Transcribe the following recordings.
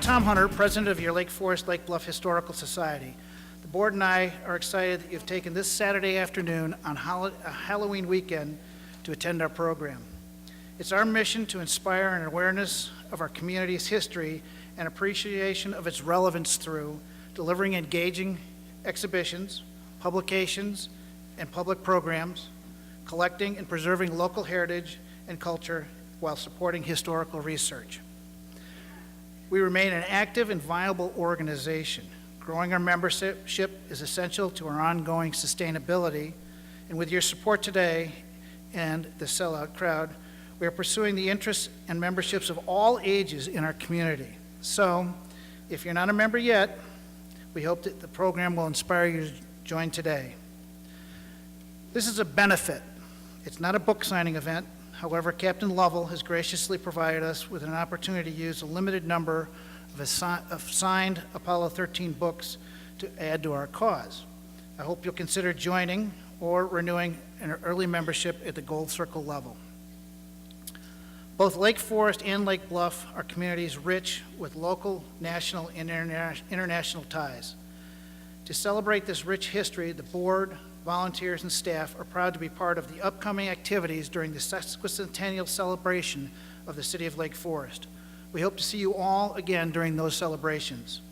Tom Hunter, president of your Lake Forest Lake Bluff Historical Society. The board and I are excited that you've taken this Saturday afternoon on a Halloween weekend to attend our program. It's our mission to inspire an awareness of our community's history and appreciation of its relevance through delivering engaging exhibitions, publications, and public programs, collecting and preserving local heritage and culture while supporting historical research. We remain an active and viable organization. Growing our membership is essential to our ongoing sustainability, and with your support today and the sellout crowd, we are pursuing the interests and memberships of all ages in our community. So, if you're not a member yet, we hope that the program will inspire you to join today. This is a benefit. It's not a book signing event. However, Captain Lovell has graciously provided us with an opportunity to use a limited number of signed Apollo 13 books to add to our cause. I hope you'll consider joining or renewing an early membership at the Gold Circle level. Both Lake Forest and Lake Bluff are communities rich with local, national, and international ties. To celebrate this rich history, the board, volunteers, and staff are proud to be part of the upcoming activities during the sesquicentennial celebration of the City of Lake Forest. We hope to see you all again during those celebrations.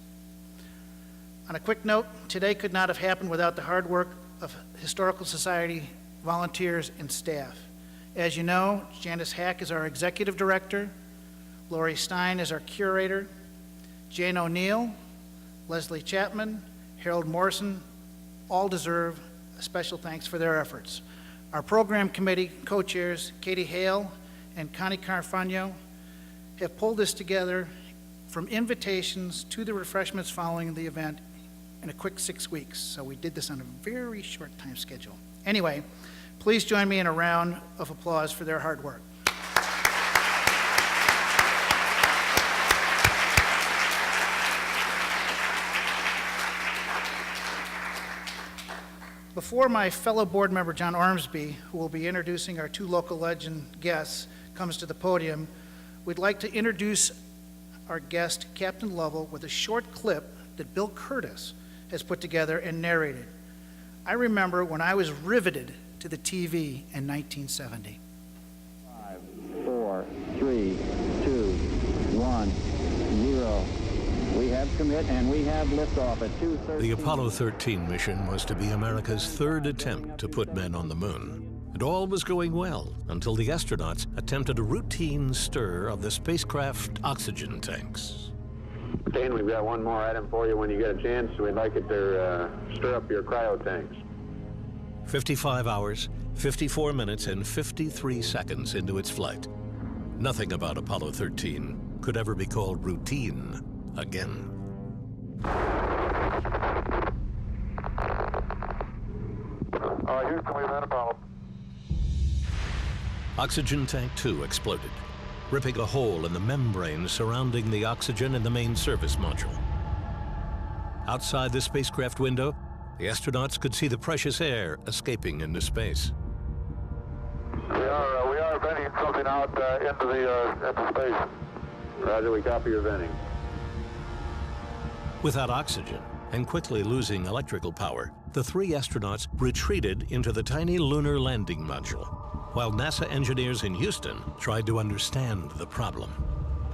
On a quick note, today could not have happened without the hard work of Historical Society volunteers and staff. As you know, Janice Hack is our executive director, Lori Stein is our curator, Jane O'Neill, Leslie Chapman, Harold Morrison, all deserve a special thanks for their efforts. Our program committee co-chairs, Katie Hale and Connie Carfagno, have pulled this together from invitations to the refreshments following the event in a quick 6 weeks. So we did this on a very short time schedule. Anyway, please join me in a round of applause for their hard work. Before my fellow board member, John Ormsby, who will be introducing our two local legend guests, comes to the podium, we'd like to introduce our guest, Captain Lovell, with a short clip that Bill Kurtis has put together and narrated. I remember when I was riveted to the TV in 1970. 5, 4, 3, 2, 1, 0. We have commit and we have liftoff at 2:13. The Apollo 13 mission was to be America's third attempt to put men on the moon. And all was going well until the astronauts attempted a routine stir of the spacecraft oxygen tanks. Dane, we've got one more item for you when you get a chance. We'd like it to stir up your cryo tanks. 55 hours, 54 minutes, and 53 seconds into its flight. Nothing about Apollo 13 could ever be called routine again. Houston, we've had a problem. Oxygen tank 2 exploded, ripping a hole in the membrane surrounding the oxygen in the main service module. Outside the spacecraft window, the astronauts could see the precious air escaping into space. We are venting something out into space. Roger, we copy your venting. Without oxygen and quickly losing electrical power, the three astronauts retreated into the tiny lunar landing module, while NASA engineers in Houston tried to understand the problem.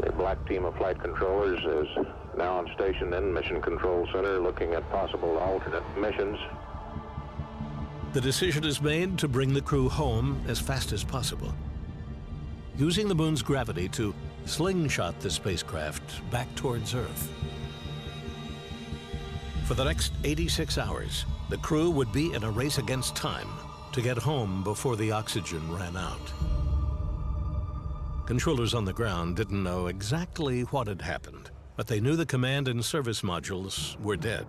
The black team of flight controllers is now on station in Mission Control Center looking at possible alternate missions. The decision is made to bring the crew home as fast as possible, using the moon's gravity to slingshot the spacecraft back towards Earth. For the next 86 hours, the crew would be in a race against time to get home before the oxygen ran out. Controllers on the ground didn't know exactly what had happened, but they knew the command and service modules were dead.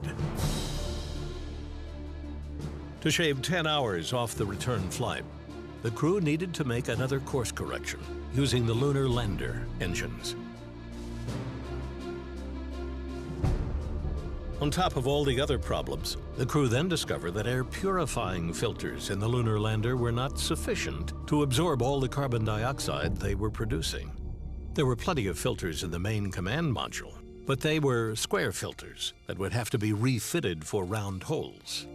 To shave 10 hours off the return flight, the crew needed to make another course correction using the lunar lander engines. On top of all the other problems, the crew then discovered that air purifying filters in the lunar lander were not sufficient to absorb all the carbon dioxide they were producing. There were plenty of filters in the main command module, But they were square filters that would have to be refitted for round holes.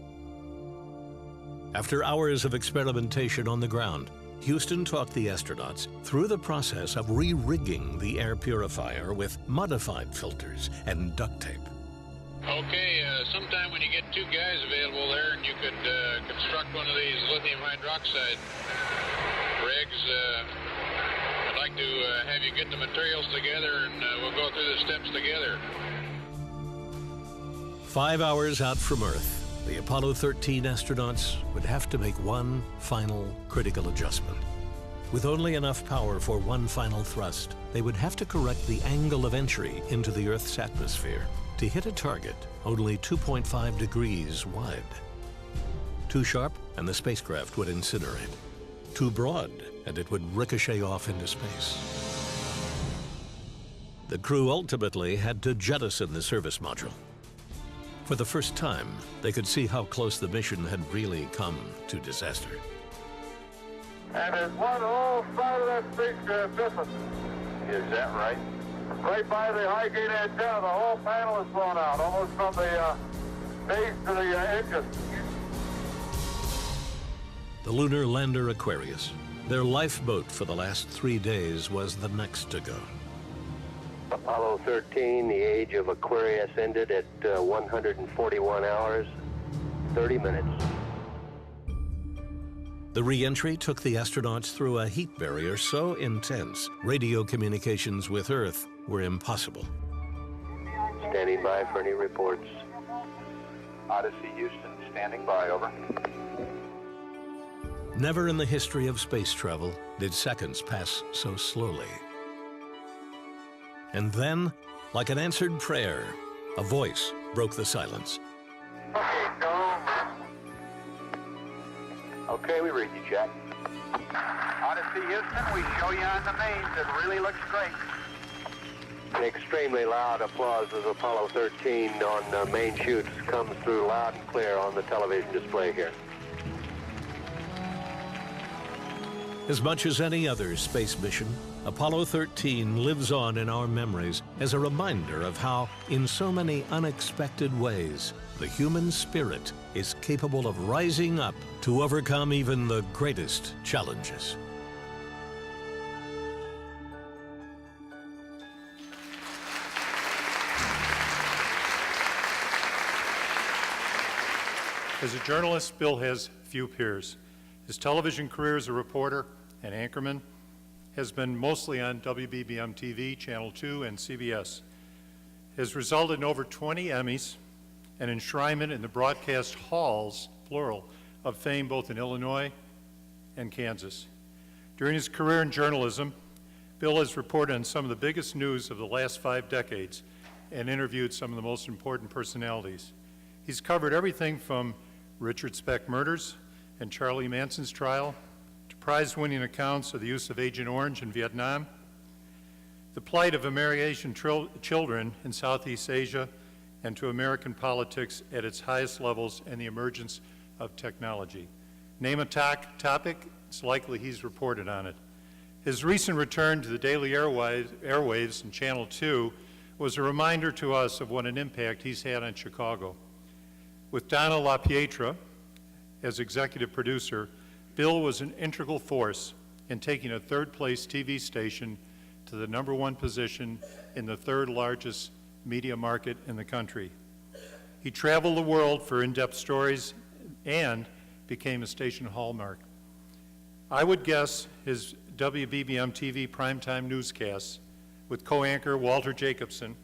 After hours of experimentation on the ground, Houston talked the astronauts through the process of re-rigging the air purifier with modified filters and duct tape. Okay, sometime when you get two guys available there and you could construct one of these lithium hydroxide rigs, I'd like to have you get the materials together and we'll go through the steps together. 5 hours out from Earth, the Apollo 13 astronauts would have to make one final critical adjustment. With only enough power for one final thrust, they would have to correct the angle of entry into the Earth's atmosphere to hit a target only 2.5 degrees wide. Too sharp, and the spacecraft would incinerate. Too broad, and it would ricochet off into space. The crew ultimately had to jettison the service module. For the first time, they could see how close the mission had really come to disaster. And there's one whole side of that spacecraft missing. Is that right? Right by the high gate antenna, the whole panel is blown out, almost from the base to the engine. The lunar lander Aquarius, their lifeboat for the last 3 days, was the next to go. Apollo 13, the age of Aquarius ended at 141 hours, 30 minutes. The re-entry took the astronauts through a heat barrier so intense, radio communications with Earth were impossible. Standing by for any reports. Odyssey, Houston, standing by, over. Never in the history of space travel did seconds pass so slowly. And then, like an answered prayer, a voice broke the silence. Okay, go. Okay, we read you, Jack. Odyssey, Houston, we show you on the mains. It really looks great. An extremely loud applause of Apollo 13 on main chutes comes through loud and clear on the television display here. As much as any other space mission, Apollo 13 lives on in our memories as a reminder of how, in so many unexpected ways, the human spirit is capable of rising up to overcome even the greatest challenges. As a journalist, Bill has few peers. His television career as a reporter and anchorman has been mostly on WBBM TV, Channel 2, and CBS. It has resulted in over 20 Emmys and enshrinement in the broadcast halls, plural, of fame both in Illinois and Kansas. During his career in journalism, Bill has reported on some of the biggest news of the last 5 decades and interviewed some of the most important personalities. He's covered everything from Richard Speck murders and Charlie Manson's trial, to prize-winning accounts of the use of Agent Orange in Vietnam, the plight of American children in Southeast Asia, and to American politics at its highest levels and the emergence of technology. Name a topic, it's likely he's reported on it. His recent return to the daily airwaves in Channel 2 was a reminder to us of what an impact he's had on Chicago. With Donna LaPietra as executive producer, Bill was an integral force in taking a third-place TV station to the #1 position in the 3rd largest media market in the country. He traveled the world for in-depth stories and became a station hallmark. I would guess his WBBM TV primetime newscasts with co-anchor Walter Jacobson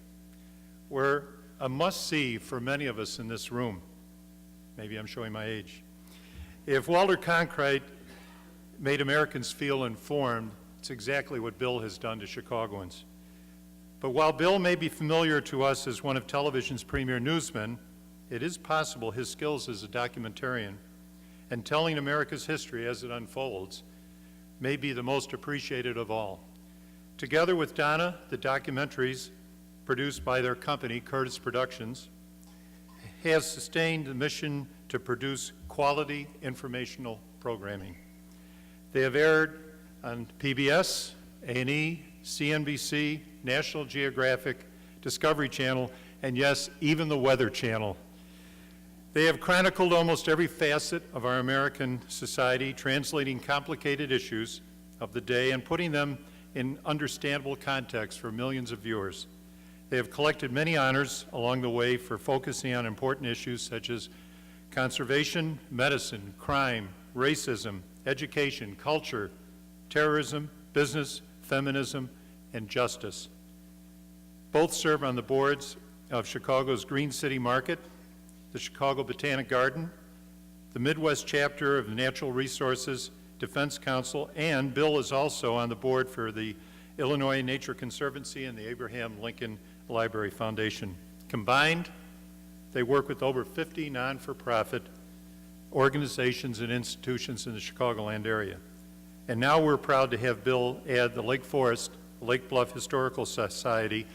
were a must-see for many of us in this room. Maybe I'm showing my age. If Walter Cronkite made Americans feel informed, it's exactly what Bill has done to Chicagoans. But while Bill may be familiar to us as one of television's premier newsmen, it is possible his skills as a documentarian and telling America's history as it unfolds may be the most appreciated of all. Together with Donna, the documentaries produced by their company, Kurtis Productions, has sustained the mission to produce quality informational programming. They have aired on PBS, A&E, CNBC, National Geographic, Discovery Channel, and yes, even the Weather Channel. They have chronicled almost every facet of our American society, translating complicated issues of the day and putting them in understandable context for millions of viewers. They have collected many honors along the way for focusing on important issues such as conservation, medicine, crime, racism, education, culture, terrorism, business, feminism, and justice. Both serve on the boards of Chicago's Green City Market, the Chicago Botanic Garden, the Midwest chapter of the Natural Resources Defense Council, and Bill is also on the board for the Illinois Nature Conservancy and the Abraham Lincoln Library Foundation. Combined, they work with over 50 non-for-profit organizations and institutions in the Chicagoland area. And now we're proud to have Bill add the Lake Forest, Lake Bluff Historical Society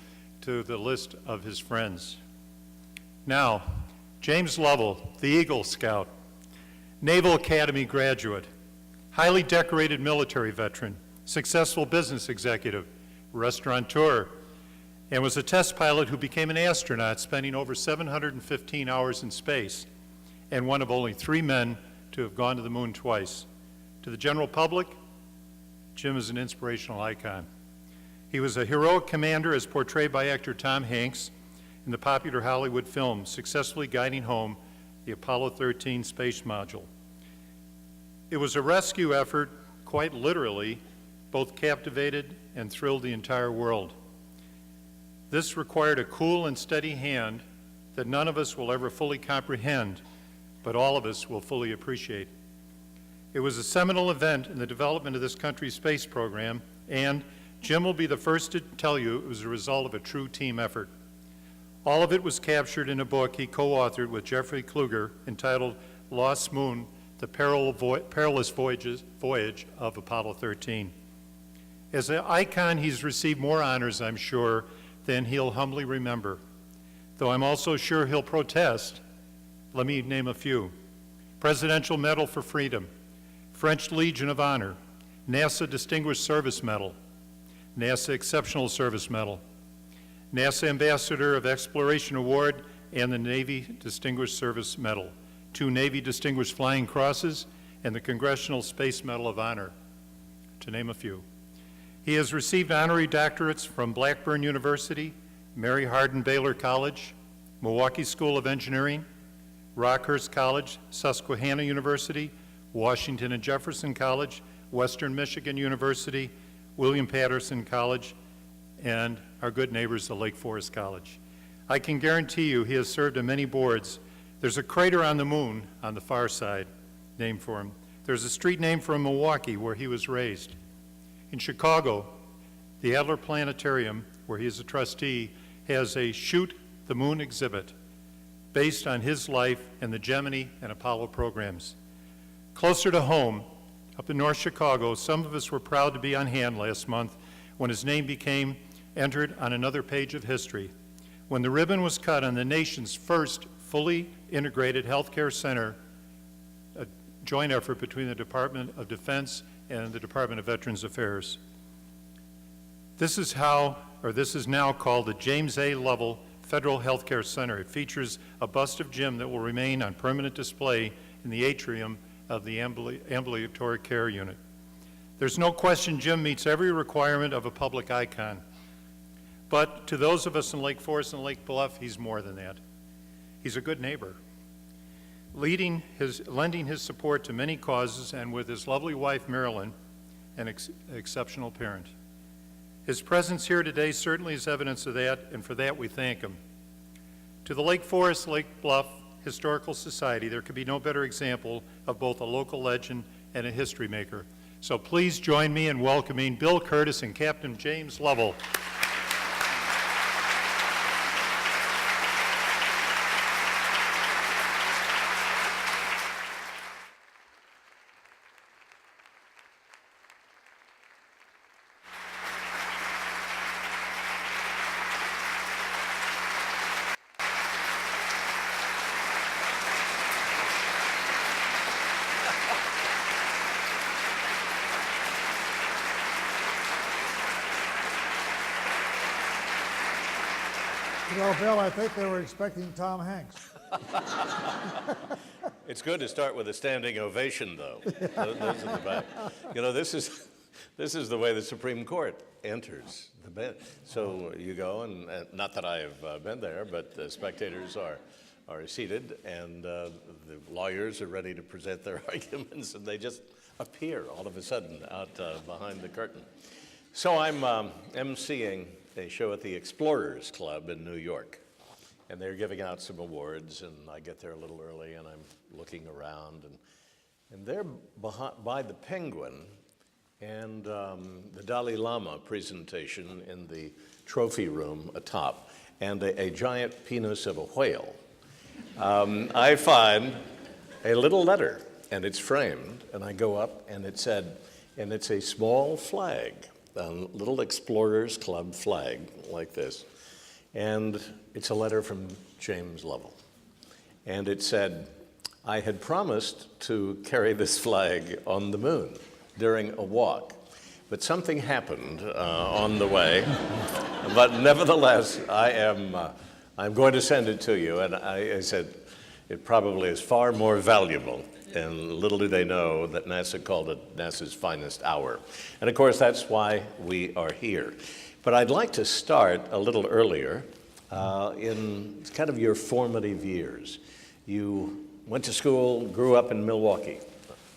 to the list of his friends. Now, James Lovell, the Eagle Scout, Naval Academy graduate, highly decorated military veteran, successful business executive, restaurateur, and was a test pilot who became an astronaut, spending over 715 hours in space, and one of only 3 men to have gone to the moon twice. To the general public, Jim is an inspirational icon. He was a heroic commander as portrayed by actor Tom Hanks in the popular Hollywood film, successfully guiding home the Apollo 13 space module. It was a rescue effort, quite literally, both captivated and thrilled the entire world. This required a cool and steady hand that none of us will ever fully comprehend, but all of us will fully appreciate. It was a seminal event in the development of this country's space program, and Jim will be the first to tell you it was a result of a true team effort. All of it was captured in a book he co-authored with Jeffrey Kluger entitled Lost Moon, The Perilous Voyage of Apollo 13. As an icon, he's received more honors, I'm sure, than he'll humbly remember. Though I'm also sure he'll protest. Let me name a few. Presidential Medal for Freedom, French Legion of Honor, NASA Distinguished Service Medal, NASA Exceptional Service Medal, NASA Ambassador of Exploration Award, and the Navy Distinguished Service Medal, 2 Navy Distinguished Flying Crosses, and the Congressional Space Medal of Honor, to name a few. He has received honorary doctorates from Blackburn University, Mary Hardin Baylor College, Milwaukee School of Engineering, Rockhurst College, Susquehanna University, Washington and Jefferson College, Western Michigan University, William Patterson College, and our good neighbors, the Lake Forest College. I can guarantee you he has served on many boards. There's a crater on the moon on the far side named for him. There's a street named for him in Milwaukee where he was raised. In Chicago, the Adler Planetarium, where he is a trustee, has a Shoot the Moon exhibit based on his life and the Gemini and Apollo programs. Closer to home, up in North Chicago, some of us were proud to be on hand last month when his name became entered on another page of history, when the ribbon was cut on the nation's first fully integrated healthcare center, a joint effort between the Department of Defense and the Department of Veterans Affairs. This is now called the James A. Lovell Federal Healthcare Center. It features a bust of Jim that will remain on permanent display in the atrium of the ambulatory care unit. There's no question Jim meets every requirement of a public icon. But to those of us in Lake Forest and Lake Bluff, he's more than that. He's a good neighbor, lending his support to many causes, and with his lovely wife, Marilyn, an exceptional parent. His presence here today certainly is evidence of that, and for that we thank him. To the Lake Forest, Lake Bluff Historical Society, there could be no better example of both a local legend and a history maker. So please join me in welcoming Bill Kurtis and Captain James Lovell. You know, Bill, I think they were expecting Tom Hanks. It's good to start with a standing ovation, though. Those in the back. You know, this is the way the Supreme Court enters the bench. So you go, and not that I have been there, but the spectators are seated, and the lawyers are ready to present their arguments, and they just appear all of a sudden out behind the curtain. So I'm emceeing a show at the Explorers Club in New York. And they're giving out some awards, and I get there a little early, and I'm looking around, and they're by the Penguin and the Dalai Lama presentation in the trophy room atop, and a giant penis of a whale. I find a little letter, and it's framed, and I go up, and it said, and it's a small flag, a little Explorers Club flag like this. And it's a letter from James Lovell. And it said, I had promised to carry this flag on the moon during a walk, but something happened on the way. But nevertheless, I'm going to send it to you. And I said, it probably is far more valuable. And little do they know that NASA called it NASA's finest hour. And of course, that's why we are here. But I'd like to start a little earlier in kind of your formative years. You went to school, grew up in Milwaukee.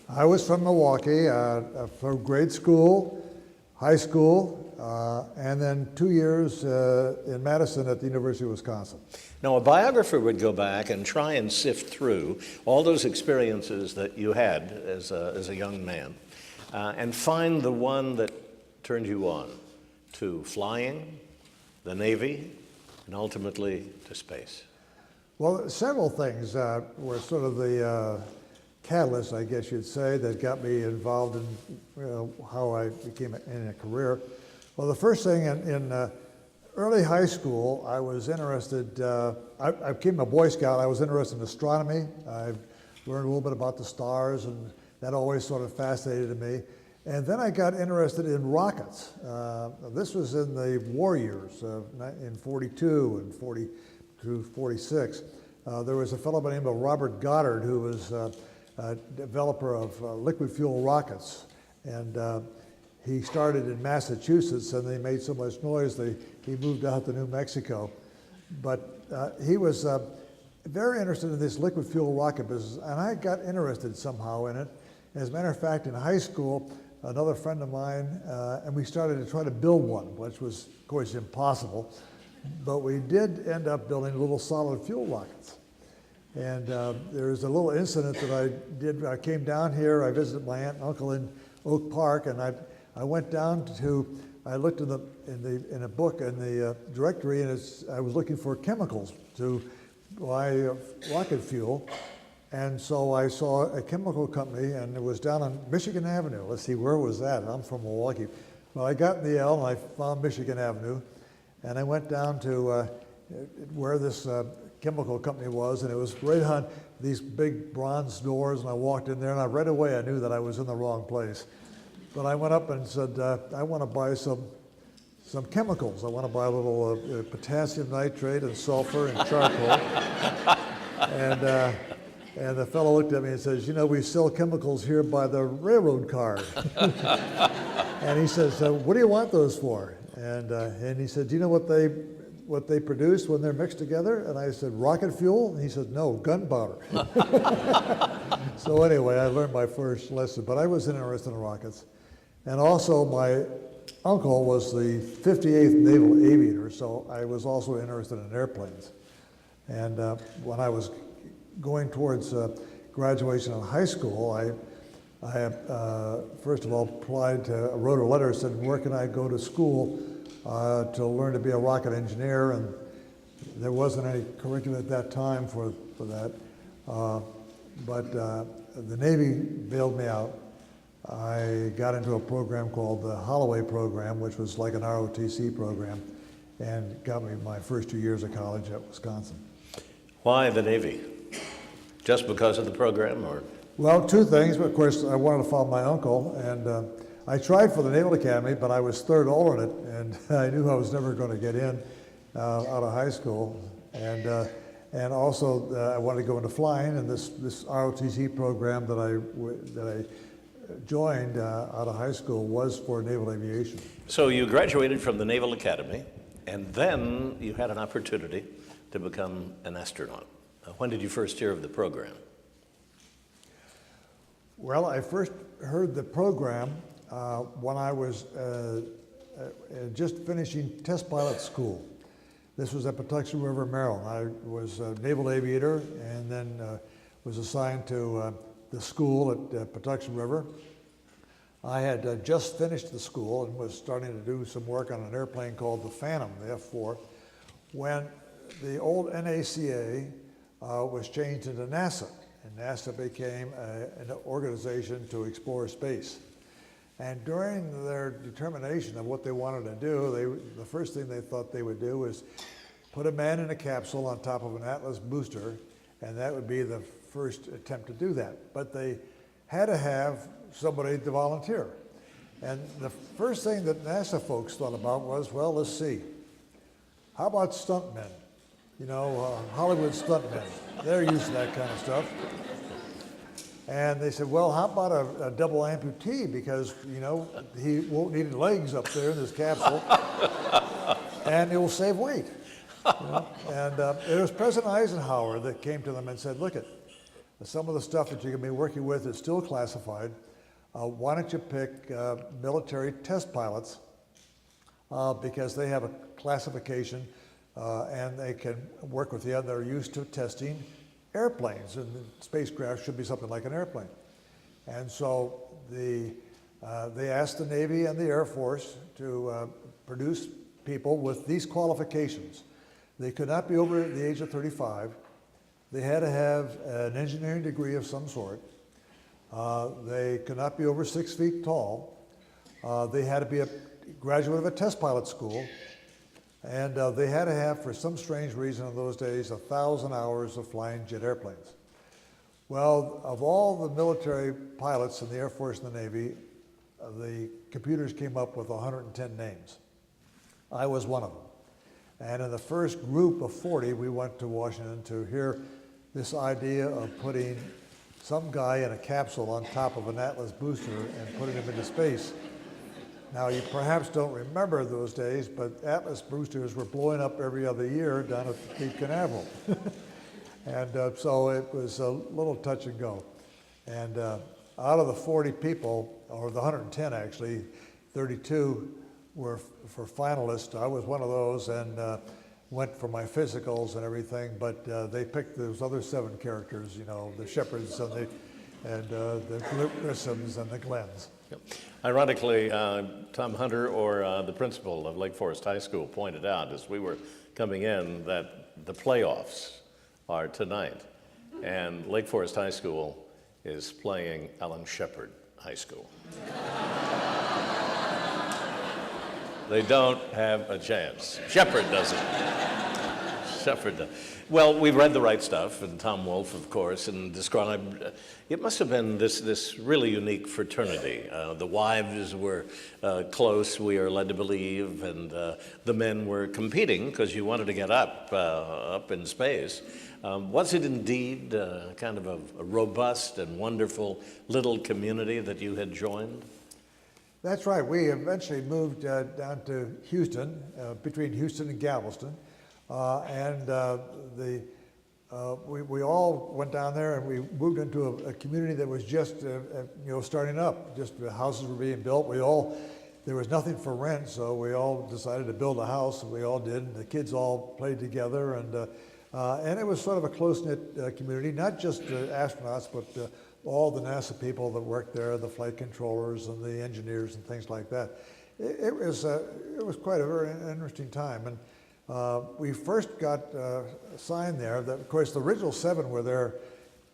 I was from Milwaukee, from grade school, high school, and then 2 years in Madison at the University of Wisconsin. Now, a biographer would go back and try and sift through all those experiences that you had as a young man and find the one that turned you on to flying, the Navy, and ultimately to space. Well, several things were sort of the catalyst, I guess you'd say, that got me involved in how I became in a career. Well, the first thing in early high school, I was interested, I became a Boy Scout. I was interested in astronomy. I learned a little bit about the stars, and that always sort of fascinated me. And then I got interested in rockets. This was in the war years, in 42 and 40 through 46. There was a fellow by the name of Robert Goddard who was a developer of liquid fuel rockets. And he started in Massachusetts, and they made so much noise, he moved out to New Mexico. But he was very interested in this liquid fuel rocket business, and I got interested somehow in it. As a matter of fact, in high school, another friend of mine, and we started to try to build one, which was, of course, impossible. But we did end up building little solid fuel rockets. And there was a little incident that I did. I came down here, I visited my aunt and uncle in Oak Park, and I went down to, I looked in a book in the directory, and I was looking for chemicals to buy rocket fuel. And so I saw a chemical company, and it was down on Michigan Avenue. Let's see, where was that? I'm from Milwaukee. Well, I got in the L, and I found Michigan Avenue, and I went down to where this chemical company was, and it was right on these big bronze doors, and I walked in there, and right away I knew that I was in the wrong place. But I went up and said, I want to buy some chemicals. I want to buy a little potassium nitrate and sulfur and charcoal. And the fellow looked at me and says, you know, we sell chemicals here by the railroad car. And he says, what do you want those for? And he said, do you know what they produce when they're mixed together? And I said, rocket fuel? And he said, no, gunpowder. So anyway, I learned my first lesson, but I was interested in rockets. And also my uncle was the 58th Naval Aviator, so I was also interested in airplanes. And when I was going towards graduation in high school, I first of all wrote a letter, said, where can I go to school to learn to be a rocket engineer? And there wasn't any curriculum at that time for that. But the Navy bailed me out. I got into a program called the Holloway program, which was like an ROTC program, and got me my first 2 years of college at Wisconsin. Why the Navy? Just because of the program, or? Well, two things. Of course, I wanted to follow my uncle, and I tried for the Naval Academy, but I was third alternate, and I knew I was never going to get in. out of high school, and also I wanted to go into flying, and this ROTC program that I joined out of high school was for naval aviation. So you graduated from the Naval Academy, and then you had an opportunity to become an astronaut. When did you first hear of the program? Well, I first heard the program when I was just finishing test pilot school. This was at Patuxent River, Maryland. I was a naval aviator and then was assigned to the school at Patuxent River. I had just finished the school and was starting to do some work on an airplane called the Phantom, the F-4, when the old NACA was changed into NASA, and NASA became an organization to explore space. And during their determination of what they wanted to do, the first thing they thought they would do was put a man in a capsule on top of an Atlas booster, and that would be the first attempt to do that. But they had to have somebody to volunteer. And the first thing that NASA folks thought about was, well, let's see, how about stuntmen? You know, Hollywood stuntmen. They're used to that kind of stuff. And they said, well, how about a double amputee? Because, you know, he won't need legs up there in this capsule, and it will save weight. You know? And it was President Eisenhower that came to them and said, look, some of the stuff that you're going to be working with is still classified. Why don't you pick military test pilots because they have a classification and they can work with you. They're used to testing airplanes, and the spacecraft should be something like an airplane. And so they asked the Navy and the Air Force to produce people with these qualifications. They could not be over the age of 35. They had to have an engineering degree of some sort. They could not be over 6 feet tall. They had to be a graduate of a test pilot school. And they had to have, for some strange reason in those days, 1,000 hours of flying jet airplanes. Well, of all the military pilots in the Air Force and the Navy, the computers came up with 110 names. I was one of them. And in the first group of 40, we went to Washington to hear this idea of putting some guy in a capsule on top of an Atlas booster and putting him into space. Now, you perhaps don't remember those days, but Atlas boosters were blowing up every other year down at Cape Canaveral. And so it was a little touch and go. And out of the 40 people, or the 110 actually, 32 were for finalists. I was one of those and went for my physicals and everything, but they picked those other 7 characters, you know, the Shepherds and the Grissams and the Glens. Yep. Ironically, Tom Hunter, or the principal of Lake Forest High School, pointed out as we were coming in that the playoffs are tonight, and Lake Forest High School is playing Ellen Shepherd High School. They don't have a chance. Shepherd doesn't. Shepherd does. Well, we read The Right Stuff, and Tom Wolfe, of course, and described, it must have been this really unique fraternity. The wives were close, we are led to believe, and the men were competing because you wanted to get up in space. Was it indeed kind of a robust and wonderful little community that you had joined? That's right. We eventually moved down to Houston, between Houston and Galveston. We all went down there and we moved into a community that was just starting up. Just the houses were being built. There was nothing for rent, so we all decided to build a house, and we all did. And the kids all played together, and it was sort of a close-knit community, not just astronauts, but all the NASA people that worked there, the flight controllers and the engineers and things like that. It was quite a very interesting time. And we first got assigned there. Of course, the original 7 were there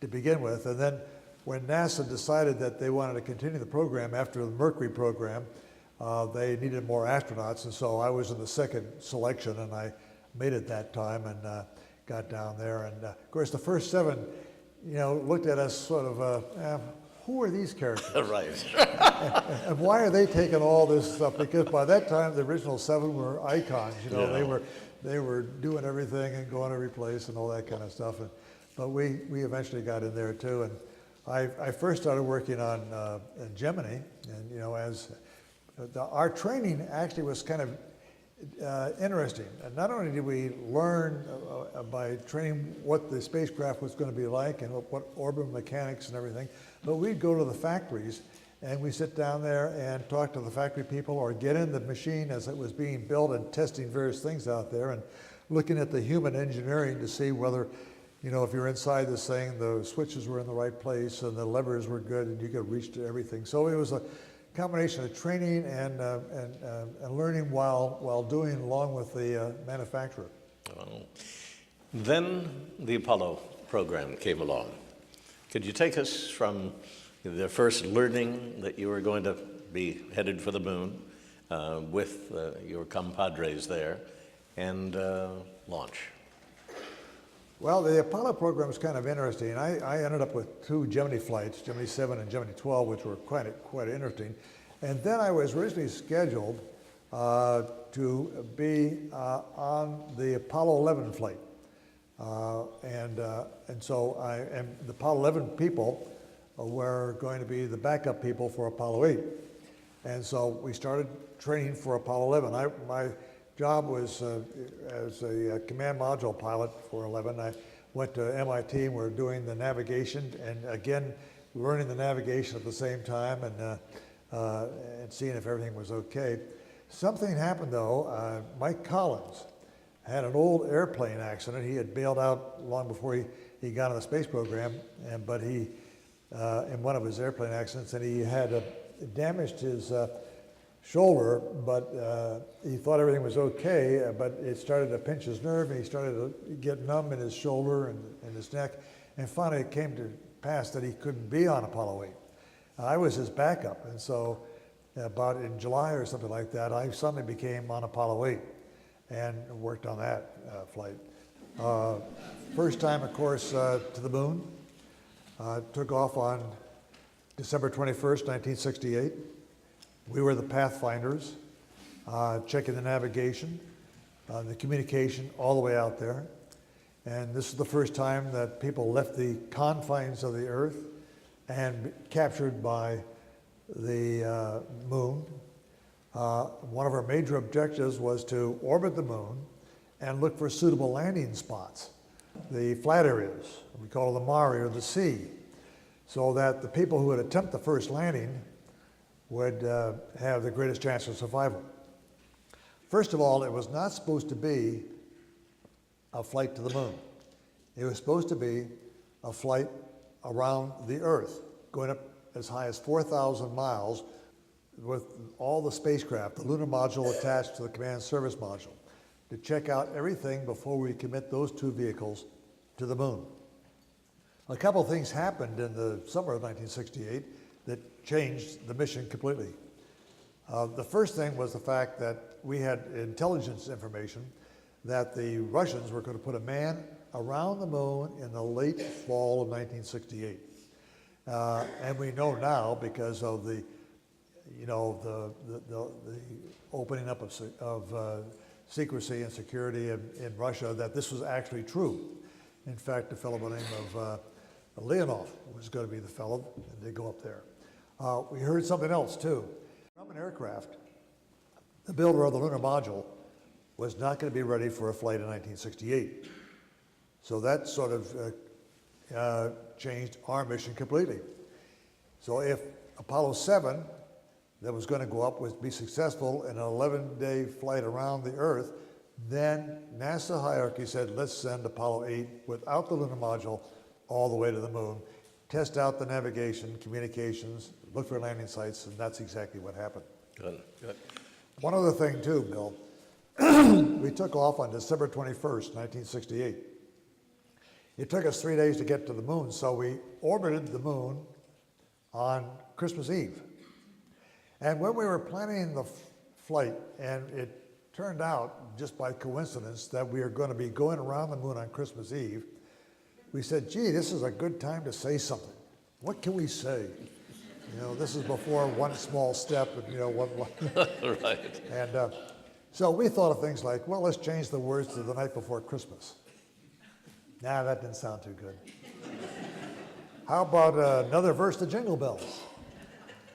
to begin with, and then when NASA decided that they wanted to continue the program after the Mercury program, they needed more astronauts, and so I was in the second selection, and I made it that time and got down there. And of course, the first 7, looked at us sort of, who are these characters? Right. and why are they taking all this stuff? Because by that time, the original 7 were icons. They they were doing everything and going every place and all that kind of stuff. But we eventually got in there too. And I first started working on Gemini, and you know, as our training actually was kind of interesting. And not only did we learn by training what the spacecraft was going to be like and what orbital mechanics and everything, but we'd go to the factories and we sit down there and talk to the factory people or get in the machine as it was being built and testing various things out there and looking at the human engineering to see whether, you know, if you're inside this thing, the switches were in the right place and the levers were good and you could reach to everything. So it was a combination of training and learning while doing along with the manufacturer. Well, then the Apollo program came along. Could you take us from the first learning that you were going to be headed for the moon with your compadres there and launch? Well, the Apollo program is kind of interesting. I ended up with 2 Gemini flights, Gemini 7 and Gemini 12, which were quite interesting. And then I was originally scheduled to be on the Apollo 11 flight. And so the Apollo 11 people were going to be the backup people for Apollo 8. And so we started training for Apollo 11. My job was as a command module pilot for 11. I went to MIT and we're doing the navigation, and again, learning the navigation at the same time and seeing if everything was okay. Something happened though. Mike Collins had an old airplane accident. He had bailed out long before he got on the space program, but he, in one of his airplane accidents, and he had damaged his shoulder, but he thought everything was okay, but it started to pinch his nerve, and he started to get numb in his shoulder and his neck, and finally it came to pass that he couldn't be on Apollo 8. I was his backup, and so about in July or something like that, I suddenly became on Apollo 8 and worked on that flight. First time, of course, to the moon. Took off on December 21st, 1968. We were the pathfinders, checking the navigation, the communication all the way out there. And this is the first time that people left the confines of the Earth and captured by the moon. One of our major objectives was to orbit the moon and look for suitable landing spots, the flat areas, we call it the mare or the sea, so that the people who would attempt the first landing would have the greatest chance of survival. First of all, it was not supposed to be a flight to the moon. It was supposed to be a flight around the Earth, going up as high as 4,000 miles with all the spacecraft, the lunar module attached to the command service module, to check out everything before we commit those 2 vehicles to the moon. A couple things happened in the summer of 1968 that changed the mission completely. The first thing was the fact that we had intelligence information that the Russians were going to put a man around the moon in the late fall of 1968. And we know now, because of the, you know, the opening up of secrecy and security in Russia, that this was actually true. In fact, a fellow by the name of Leonov was going to be the fellow, and they go up there. We heard something else too. From an aircraft, the builder of the lunar module was not going to be ready for a flight in 1968. So that sort of changed our mission completely. So if Apollo 7, that was going to go up, was to be successful in an 11-day flight around the Earth, then NASA hierarchy said, let's send Apollo 8 without the lunar module all the way to the moon, test out the navigation, communications, look for landing sites, and that's exactly what happened. Good, good. One other thing too, Bill. We took off on December 21st, 1968. It took us 3 days to get to the moon, so we orbited the moon on Christmas Eve. And when we were planning the flight, and it turned out, just by coincidence, that we are going to be going around the moon on Christmas Eve, we said, gee, this is a good time to say something. What can we say? You know, this is before one small step, and, you know, one. Right. And So we thought of things like, well, let's change the words to the night before Christmas. Nah, that didn't sound too good. How about another verse to Jingle Bells?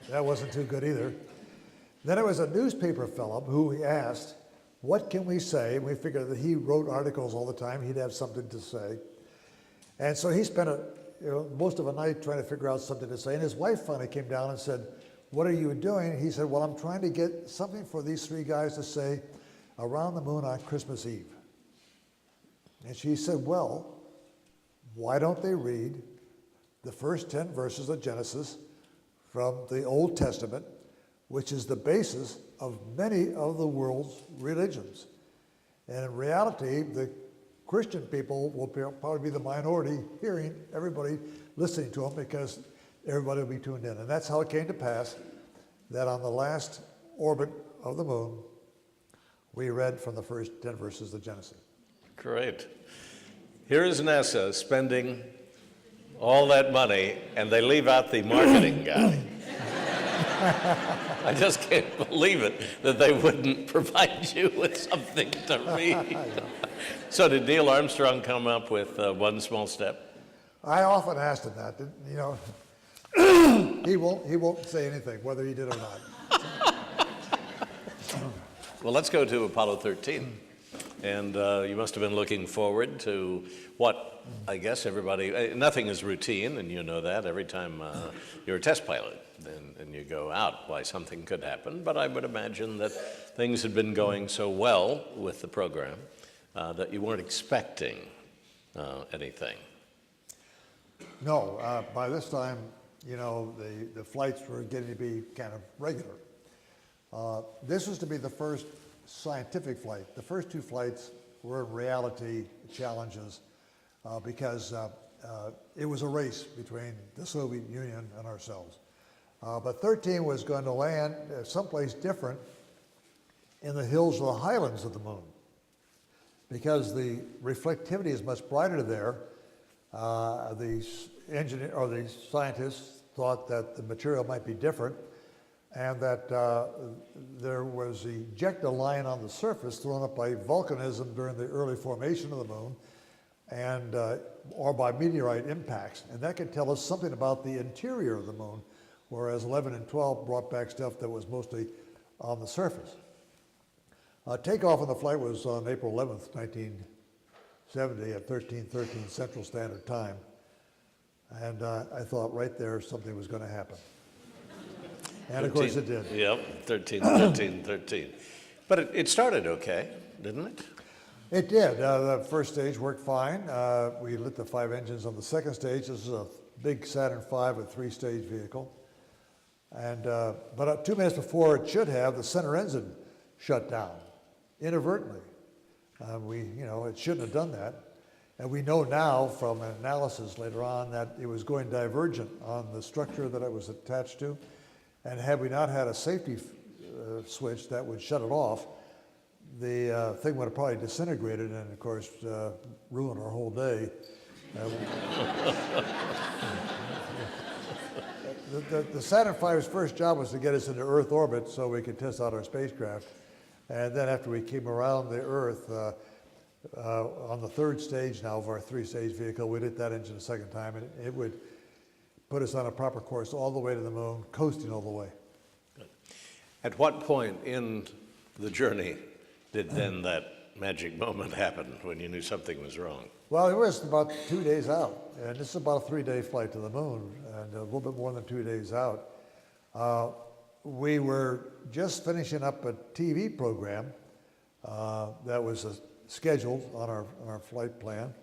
That wasn't too good either. Then it was a newspaper fellow who we asked, what can we say? And we figured that he wrote articles all the time. He'd have something to say. And so he spent most of a night trying to figure out something to say. And his wife finally came down and said, what are you doing? He said, well, I'm trying to get something for these three guys to say around the moon on Christmas Eve. And she said, well, why don't they read the first 10 verses of Genesis from the Old Testament, which is the basis of many of the world's religions. And in reality, the Christian people will probably be the minority hearing everybody listening to them because everybody will be tuned in. And that's how it came to pass that on the last orbit of the moon, we read from the first 10 verses of Genesis. Great. Here is NASA spending all that money, and they leave out the marketing guy. I just can't believe it that they wouldn't provide you with something to read. So did Neil Armstrong come up with one small step? I often asked him that. He won't say anything, whether he did or not. Well, let's go to Apollo 13. And you must have been looking forward to what, I guess everybody, nothing is routine, and you know that every time you're a test pilot and you go out, why something could happen. But I would imagine that things had been going so well with the program that you weren't expecting anything. No, by this time, the flights were getting to be kind of regular. This was to be the first scientific flight. The first two flights were in reality challenges because it was a race between the Soviet Union and ourselves. But 13 was going to land someplace different in the hills of the highlands of the moon because the reflectivity is much brighter there. The scientists thought that the material might be different, and that there was the ejecta line on the surface thrown up by volcanism during the early formation of the moon, and or by meteorite impacts, and that could tell us something about the interior of the moon, whereas 11 and 12 brought back stuff that was mostly on the surface. Takeoff on the flight was on April 11th, 1970 at 13:13 Central Standard Time, and I thought right there something was going to happen. And 13, of course it did. Yep, 13. But it started okay, didn't it? It did. The first stage worked fine. We lit the 5 engines on the second stage. This is a big Saturn V, a 3-stage vehicle. And but 2 minutes before it should have, the center engine shut down inadvertently. It shouldn't have done that. And we know now from an analysis later on that it was going divergent on the structure that it was attached to. And had we not had a safety switch that would shut it off, the thing would have probably disintegrated and, of course, ruined our whole day. The Saturn V's first job was to get us into Earth orbit so we could test out our spacecraft. And then after we came around the Earth, on the 3rd stage now of our 3-stage vehicle, we lit that engine a second time, and it would put us on a proper course all the way to the moon, coasting all the way. Good. At what point in the journey did then that magic moment happen when you knew something was wrong? Well, it was about 2 days out, and this is about a 3-day flight to the moon, and a little bit more than 2 days out. We were just finishing up a TV program that was scheduled on our flight plan,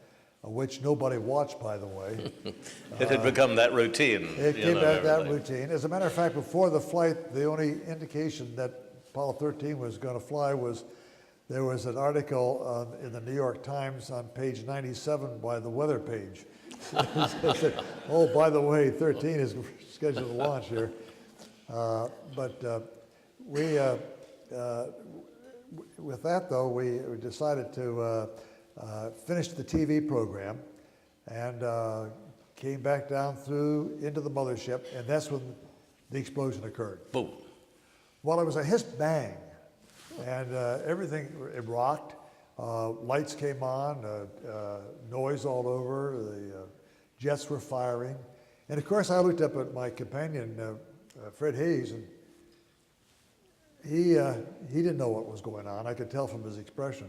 which nobody watched, by the way. It had become that routine. It came back that routine. As a matter of fact, before the flight, the only indication that Apollo 13 was going to fly was there was an article in the New York Times on page 97 by the weather page. It said, oh, by the way, 13 is scheduled to launch here. With that, though, we decided to finish the TV program and came back down into the mothership, and that's when the explosion occurred. Boom. Well, it was a hiss bang. And everything, it rocked. Lights came on, noise all over, the jets were firing. And of course I looked up at my companion, Fred Hayes, and he didn't know what was going on. I could tell from his expression.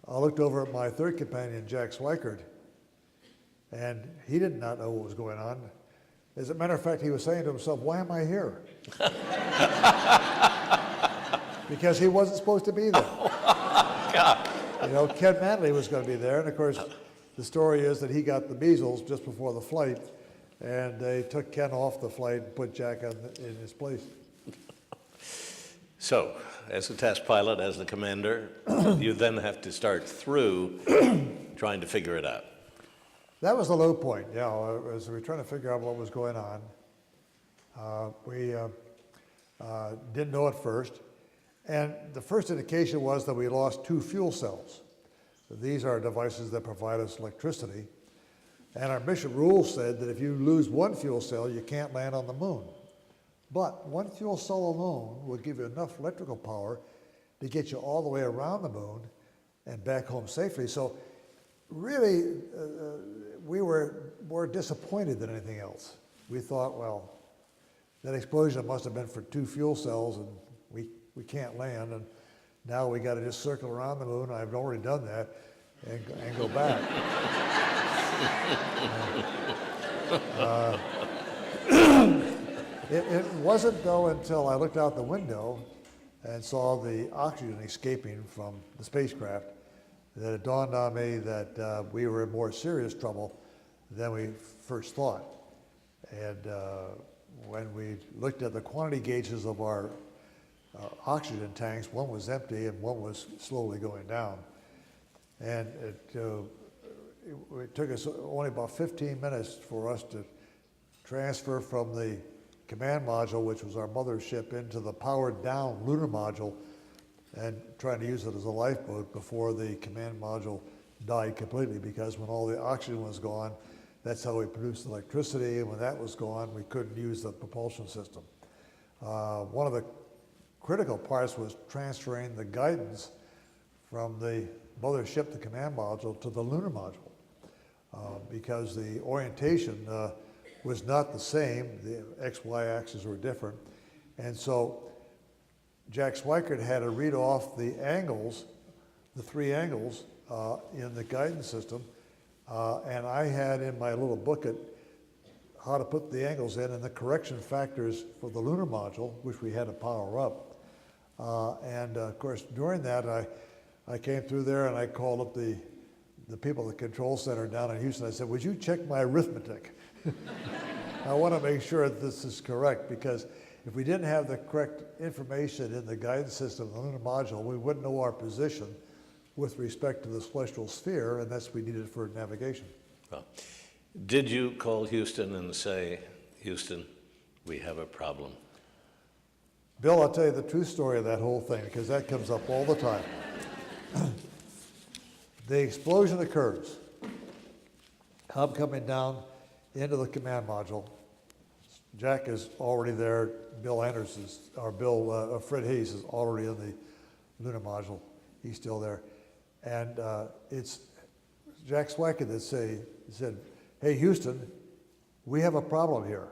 I looked over at my third companion, Jack Swikert, and he did not know what was going on. As a matter of fact, he was saying to himself, why am I here? Because he wasn't supposed to be there. God. You know, Ken Manley was going to be there, and of course, the story is that he got the measles just before the flight, and they took Ken off the flight and put Jack in his place. So, as a test pilot, as the commander, you then have to start through trying to figure it out. That was the low point, yeah, as we were trying to figure out what was going on. We didn't know at first, and the first indication was that we lost 2 fuel cells. These are devices that provide us electricity, and our mission rules said that if you lose 1 fuel cell, you can't land on the moon. But 1 fuel cell alone will give you enough electrical power to get you all the way around the moon and back home safely. So really, we were more disappointed than anything else. We thought, well, that explosion must have been for 2 fuel cells, and we can't land, and now we got to just circle around the moon. I've already done that, and go back. It wasn't, though, until I looked out the window and saw the oxygen escaping from the spacecraft that it dawned on me that we were in more serious trouble than we first thought. And when we looked at the quantity gauges of our oxygen tanks, one was empty and one was slowly going down. And it took us only about 15 minutes for us to transfer from the command module, which was our mothership, into the powered down lunar module and trying to use it as a lifeboat before the command module died completely, because when all the oxygen was gone, that's how we produced electricity, and when that was gone, we couldn't use the propulsion system. One of the critical parts was transferring the guidance from the mothership, the command module, to the lunar module, because the orientation was not the same. The X-Y axes were different. And so Jack Swikert had to read off the angles, the 3 angles in the guidance system, and I had in my little booklet how to put the angles in and the correction factors for the lunar module, which we had to power up. And of course, during that, I came through there and I called up the people at the control center down in Houston. I said, would you check my arithmetic? I want to make sure that this is correct, because if we didn't have the correct information in the guidance system, the lunar module, we wouldn't know our position with respect to the celestial sphere, and that's what we needed for navigation. Well, did you call Houston and say, Houston, we have a problem? Bill, I'll tell you the true story of that whole thing, because that comes up all the time. The explosion occurs. I'm coming down into the command module. Jack is already there. Fred Hayes is already in the lunar module. He's still there. And it's Jack Swikert that said, hey, Houston, we have a problem here.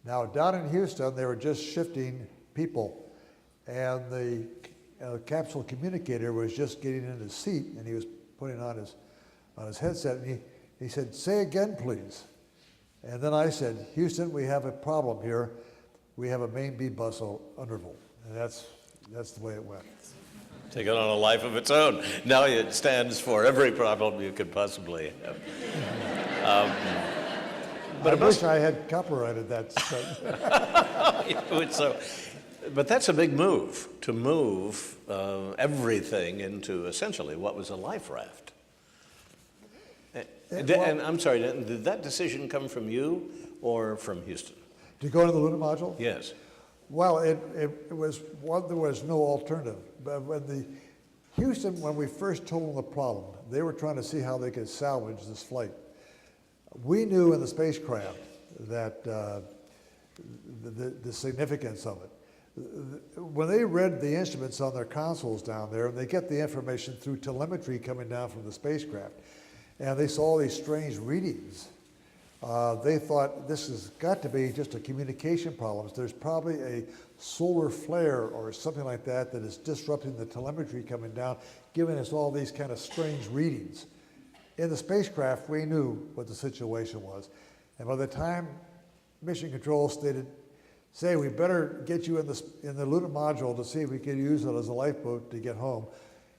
Now, down in Houston, they were just shifting people, and the capsule communicator was just getting in his seat, and he was putting on his headset, and he said, say again, please. And then I said, Houston, we have a problem here. We have a main beam bus undervolt. And that's the way it went. Take it on a life of its own. Now it stands for every problem you could possibly have. But I wish I had copyrighted that. But that's a big move, to move everything into essentially what was a life raft. And I'm sorry, did that decision come from you or from Houston? To go to the lunar module? Yes. Well, it was one, there was no alternative. But when we first told them the problem, they were trying to see how they could salvage this flight. We knew in the spacecraft that the significance of it. when they read the instruments on their consoles down there, and they get the information through telemetry coming down from the spacecraft, and they saw these strange readings, they thought this has got to be just a communication problem. There's probably a solar flare or something like that that is disrupting the telemetry coming down, giving us all these kind of strange readings. In the spacecraft, we knew what the situation was. And by the time Mission Control stated, say, we better get you in the lunar module to see if we can use it as a lifeboat to get home,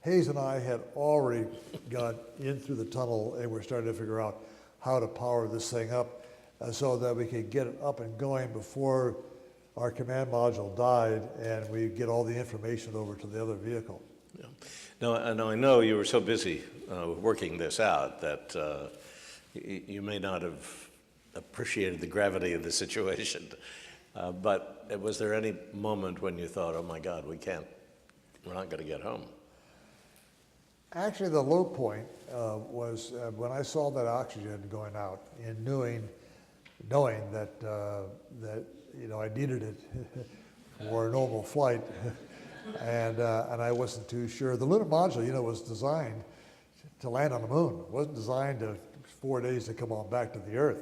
Hayes and I had already got in through the tunnel and we're starting to figure out how to power this thing up so that we could get it up and going before our command module died and we get all the information over to the other vehicle. Yeah. Now, I know you were so busy working this out that you may not have appreciated the gravity of the situation, but was there any moment when you thought, oh my God, we're not going to get home? Actually, the low point was when I saw that oxygen going out and knowing that I needed it for a normal flight, and I wasn't too sure. The lunar module, was designed to land on the moon. It wasn't designed to 4 days to come on back to the Earth,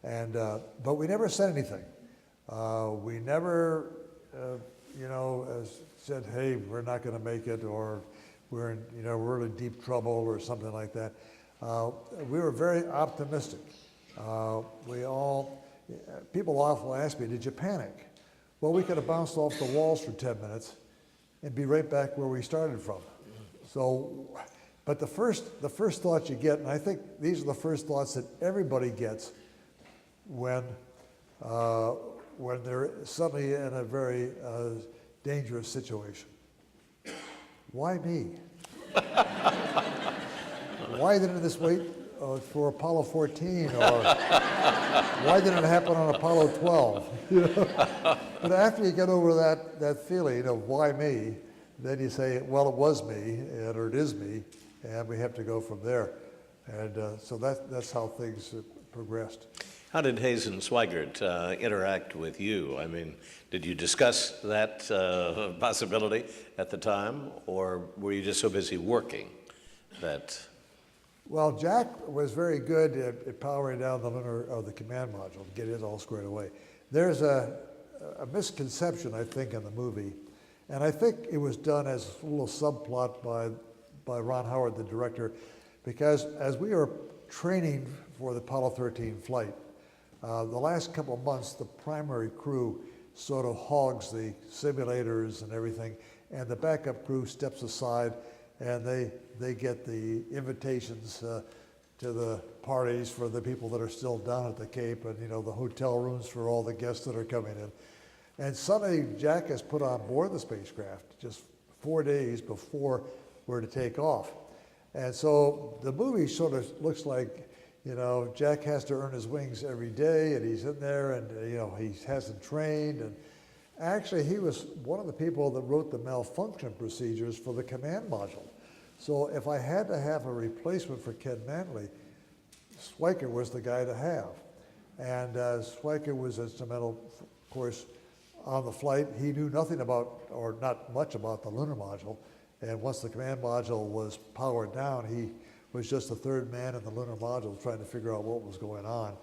but we never said anything. We never, said, hey, we're not going to make it, or we're in, really deep trouble or something like that. We were very optimistic. People often ask me, did you panic? Well, we could have bounced off the walls for 10 minutes and be right back where we started from. So, but the first thought you get, and I think these are the first thoughts that everybody gets when they're suddenly in a very dangerous situation. Why me? Why didn't this wait for Apollo 14, or why didn't it happen on Apollo 12? But after you get over that feeling of why me, then you say, well, it was me, or it is me, and we have to go from there. And so that's how things progressed. How did Hayes and Swigert interact with you? I mean, did you discuss that possibility at the time, or were you just so busy working that? Well, Jack was very good at powering down the command module to get it all squared away. There's a misconception, I think, in the movie, and I think it was done as a little subplot by Ron Howard, the director, because as we were training for the Apollo 13 flight, the last couple of months, the primary crew sort of hogs the simulators and everything, and the backup crew steps aside, and they get the invitations to the parties for the people that are still down at the Cape, and the hotel rooms for all the guests that are coming in. And suddenly, Jack is put on board the spacecraft just 4 days before we're to take off. And so the movie sort of looks like, Jack has to earn his wings every day, and he's in there, and he hasn't trained. And actually, he was one of the people that wrote the malfunction procedures for the command module. So if I had to have a replacement for Ken Manley, Swigert was the guy to have. And Swigert was instrumental, of course, on the flight. He knew nothing about, or not much about, the lunar module. And once the command module was powered down, he was just the third man in the lunar module trying to figure out what was going on.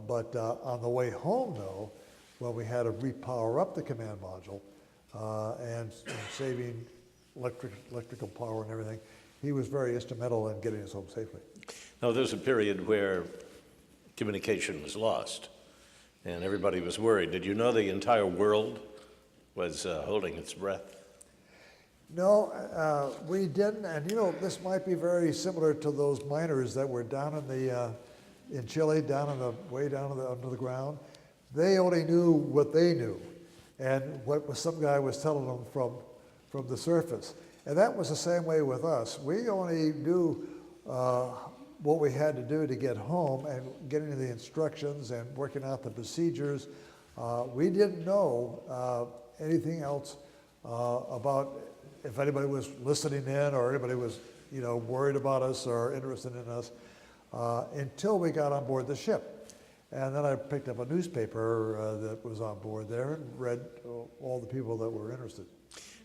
But on the way home, though, when we had to repower up the command module and saving electrical power and everything, he was very instrumental in getting us home safely. Now, there's a period where communication was lost, and everybody was worried. Did you know the entire world was holding its breath? No, we didn't, and this might be very similar to those miners that were down in Chile, way down under the ground. They only knew what they knew, and what some guy was telling them from the surface. And that was the same way with us. We only knew what we had to do to get home and getting the instructions and working out the procedures. We didn't know anything else about if anybody was listening in or anybody was, worried about us or interested in us until we got on board the ship. And then I picked up a newspaper that was on board there and read all the people that were interested.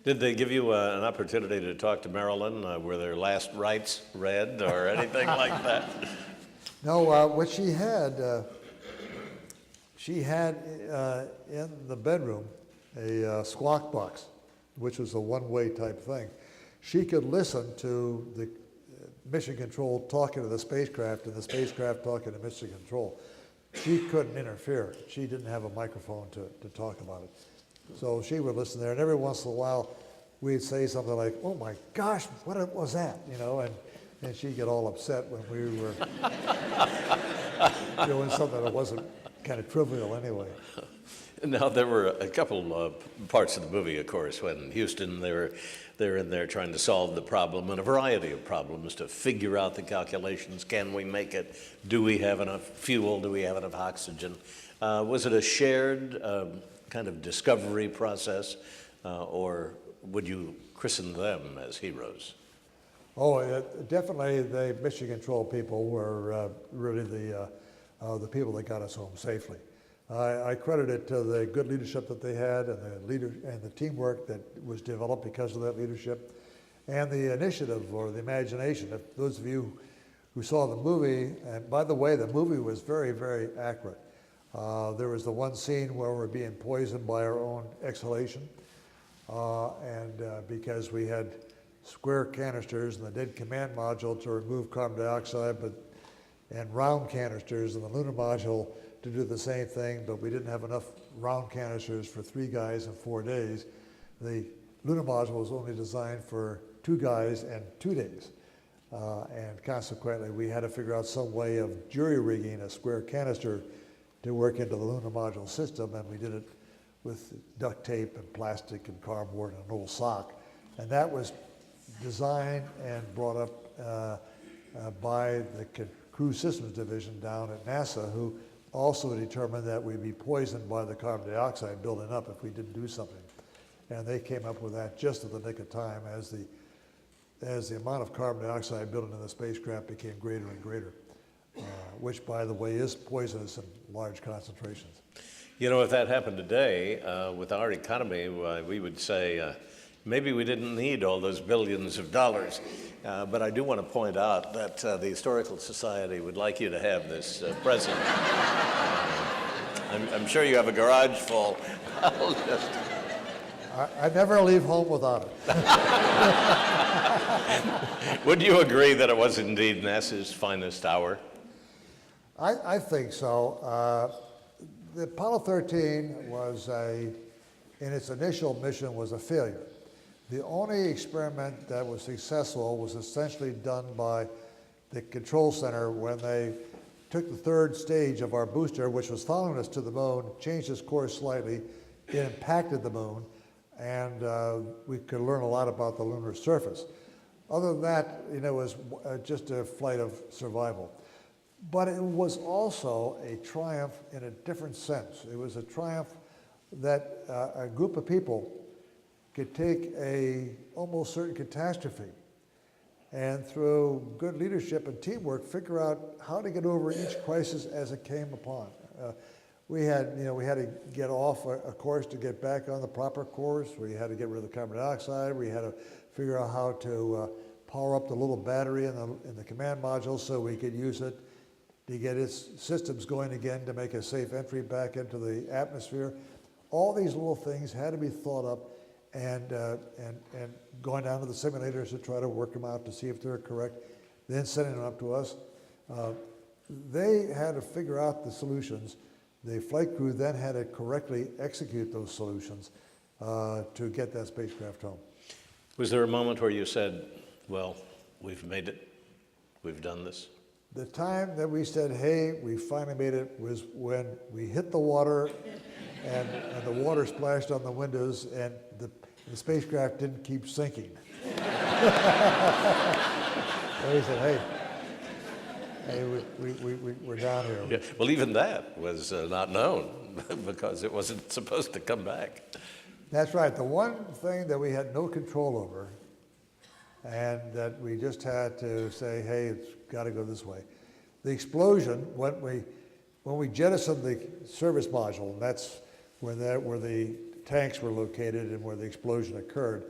Did they give you an opportunity to talk to Marilyn? Were their last rites read or anything like that? No, what she had in the bedroom a squawk box, which was a one-way type thing. She could listen to the mission control talking to the spacecraft and the spacecraft talking to mission control. She couldn't interfere. She didn't have a microphone to talk about it. So she would listen there, and every once in a while, we'd say something like, "Oh my gosh, what was that?" You know, and she'd get all upset when we were doing something that wasn't kind of trivial anyway. Now, there were a couple parts of the movie, of course, when Houston, they're in there trying to solve the problem, and a variety of problems to figure out the calculations. Can we make it? Do we have enough fuel? Do we have enough oxygen? Was it a shared kind of discovery process, or would you christen them as heroes? Oh, definitely the mission control people were really the people that got us home safely. I credit it to the good leadership that they had and the teamwork that was developed because of that leadership and the initiative or the imagination. If those of you who saw the movie, and by the way, the movie was very, very accurate. There was the one scene where we're being poisoned by our own exhalation, because we had square canisters in the dead command module to remove carbon dioxide, and round canisters in the lunar module to do the same thing, but we didn't have enough round canisters for 3 guys in 4 days. The lunar module was only designed for 2 guys and 2 days. And consequently, we had to figure out some way of jury-rigging a square canister to work into the lunar module system, and we did it with duct tape and plastic and cardboard and an old sock. And that was designed and brought up by the Crew Systems Division down at NASA, who also determined that we'd be poisoned by the carbon dioxide building up if we didn't do something. And they came up with that just at the nick of time as the amount of carbon dioxide building in the spacecraft became greater and greater, which, by the way, is poisonous in large concentrations. You know, if that happened today, with our economy, we would say, maybe we didn't need all those billions of dollars. But I do want to point out that the Historical Society would like you to have this present. I'm sure you have a garage full. I never leave home without it. Would you agree that it was indeed NASA's finest hour? I think so. The Apollo 13 was in its initial mission was a failure. The only experiment that was successful was essentially done by the control center when they took the 3rd stage of our booster, which was following us to the moon, changed its course slightly, it impacted the moon, and we could learn a lot about the lunar surface. Other than that, it was just a flight of survival. But it was also a triumph in a different sense. It was a triumph that a group of people could take a almost certain catastrophe and through good leadership and teamwork figure out how to get over each crisis as it came upon. We had to get off a course to get back on the proper course. We had to get rid of the carbon dioxide. We had to figure out how to power up the little battery in the command module so we could use it to get its systems going again to make a safe entry back into the atmosphere. All these little things had to be thought up and going down to the simulators to try to work them out to see if they're correct, then sending them up to us. They had to figure out the solutions. The flight crew then had to correctly execute those solutions to get that spacecraft home. Was there a moment where you said, well, we've made it, we've done this? The time that we said, hey, we finally made it was when we hit the water and the water splashed on the windows and the spacecraft didn't keep sinking. So we said, hey, we're down here. Yeah. Well, even that was not known because it wasn't supposed to come back. That's right. The one thing that we had no control over and that we just had to say, hey, it's got to go this way. The explosion, when we when we jettisoned the service module, and that's where the tanks were located and where the explosion occurred,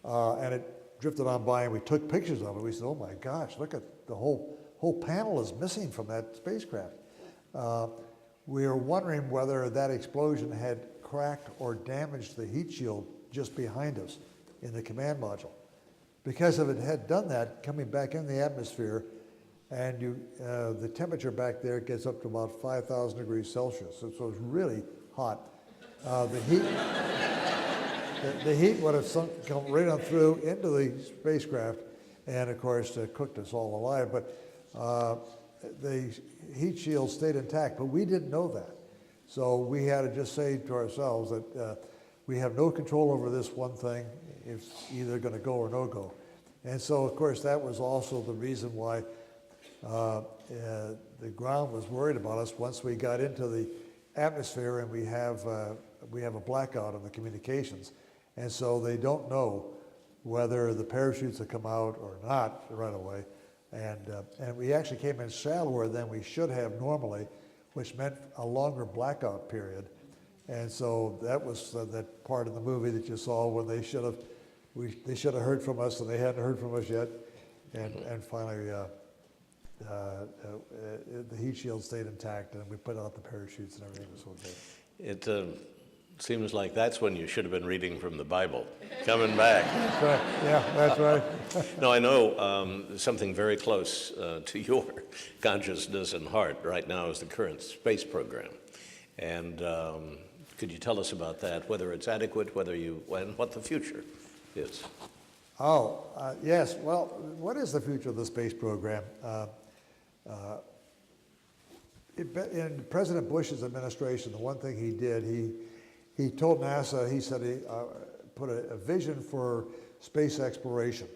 and it drifted on by, and we took pictures of it. We said, "Oh my gosh, look at the whole panel is missing from that spacecraft." We were wondering whether that explosion had cracked or damaged the heat shield just behind us in the command module. Because if it had done that, coming back in the atmosphere, and the temperature back there gets up to about 5,000 degrees Celsius, so it's really hot. The heat would have come right on through into the spacecraft, and of course cooked us all alive. But the heat shield stayed intact, but we didn't know that. So we had to just say to ourselves that we have no control over this one thing. It's either going to go or no go. And so, of course, that was also the reason why the ground was worried about us once we got into the atmosphere, and we have a blackout on the communications. And so they don't know whether the parachutes have come out or not right away. And we actually came in shallower than we should have normally, which meant a longer blackout period. And so that was that part of the movie that you saw when they should have heard from us, and they hadn't heard from us yet. And finally, the heat shield stayed intact, and we put out the parachutes, and everything was okay. It seems like that's when you should have been reading from the Bible, coming back. That's right. Yeah, that's right. No, I know something very close to your consciousness and heart right now is the current space program. And could you tell us about that, whether it's adequate, and what the future is? Yes. Well, what is the future of the space program? In President Bush's administration, the one thing he did, he told NASA, he said he put a vision for space exploration,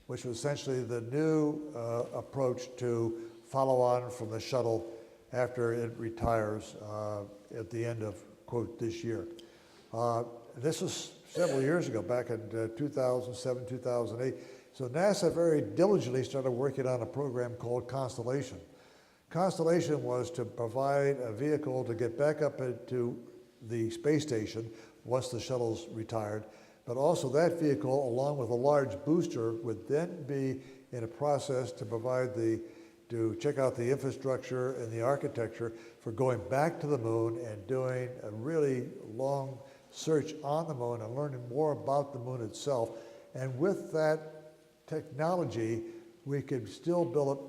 which was essentially the new approach to follow on from the shuttle after it retires at the end of, quote, this year. This was several years ago, back in 2007, 2008. So NASA very diligently started working on a program called Constellation. Constellation was to provide a vehicle to get back up into the space station once the shuttle's retired, but also that vehicle, along with a large booster, would then be in a process to to check out the infrastructure and the architecture for going back to the moon and doing a really long search on the moon and learning more about the moon itself. And with that technology, we could still build up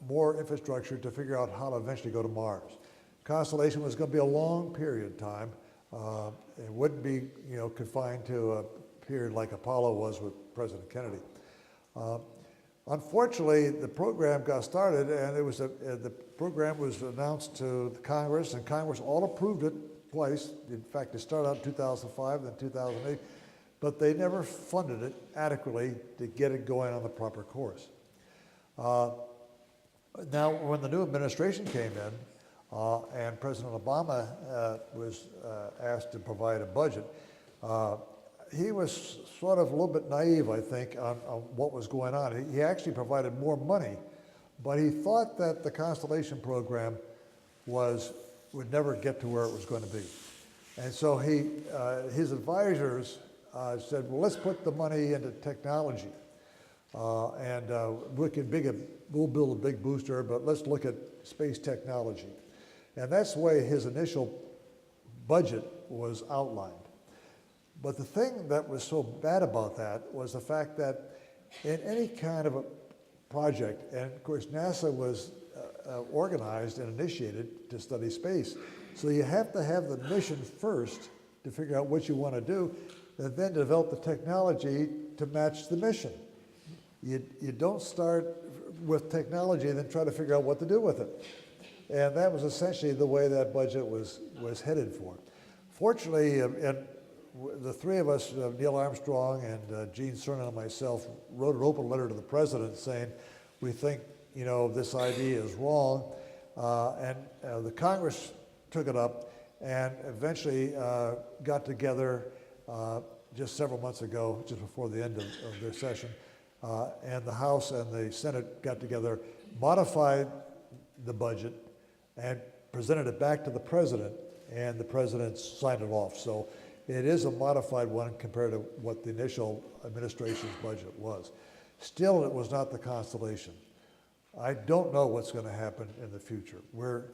more infrastructure to figure out how to eventually go to Mars. Constellation was going to be a long period of time. It wouldn't be, confined to a period like Apollo was with President Kennedy. Unfortunately, the program got started, and the program was announced to the Congress, and Congress all approved it twice. In fact, it started out in 2005, then 2008, but they never funded it adequately to get it going on the proper course. Now, when the new administration came in, and President Obama was asked to provide a budget, he was sort of a little bit naive, I think, on what was going on. He actually provided more money, but he thought that the Constellation program would never get to where it was going to be. And so his advisors said, well, let's put the money into technology. We'll build a big booster, but let's look at space technology. And that's the way his initial budget was outlined. But the thing that was so bad about that was the fact that in any kind of a project, and of course NASA was organized and initiated to study space, so you have to have the mission first to figure out what you want to do, and then develop the technology to match the mission. You don't start with technology and then try to figure out what to do with it. And that was essentially the way that budget was headed for. Fortunately, the three of us, Neil Armstrong and Gene Cernan and myself, wrote an open letter to the president saying, we think, this idea is wrong. And the Congress took it up and eventually got together just several months ago, just before the end of their session. And the House and the Senate got together, modified the budget, and presented it back to the president, and the president signed it off. So it is a modified one compared to what the initial administration's budget was. Still, it was not the Constellation. I don't know what's going to happen in the future. We're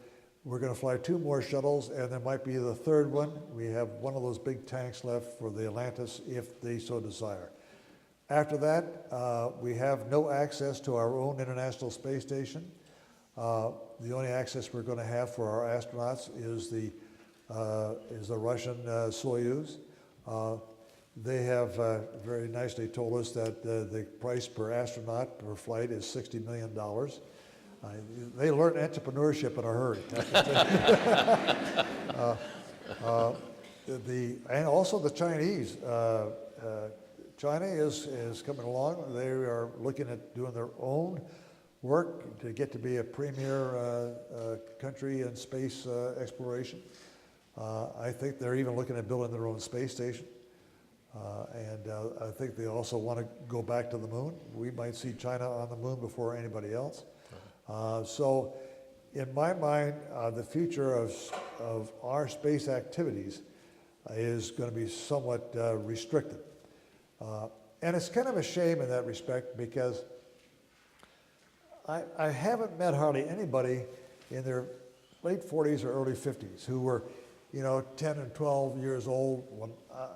going to fly 2 more shuttles, and there might be the 3rd one. We have one of those big tanks left for the Atlantis if they so desire. After that, we have no access to our own International Space Station. The only access we're going to have for our astronauts is the Russian Soyuz. They have very nicely told us that the price per astronaut per flight is $60 million. They learned entrepreneurship in a hurry. And also the Chinese. China is coming along. They are looking at doing their own work to get to be a premier country in space exploration. I think they're even looking at building their own space station. And I think they also want to go back to the moon. We might see China on the moon before anybody else. So in my mind, the future of our space activities is going to be somewhat restricted. And it's kind of a shame in that respect because I haven't met hardly anybody in their late 40s or early 50s who were, 10 and 12 years old when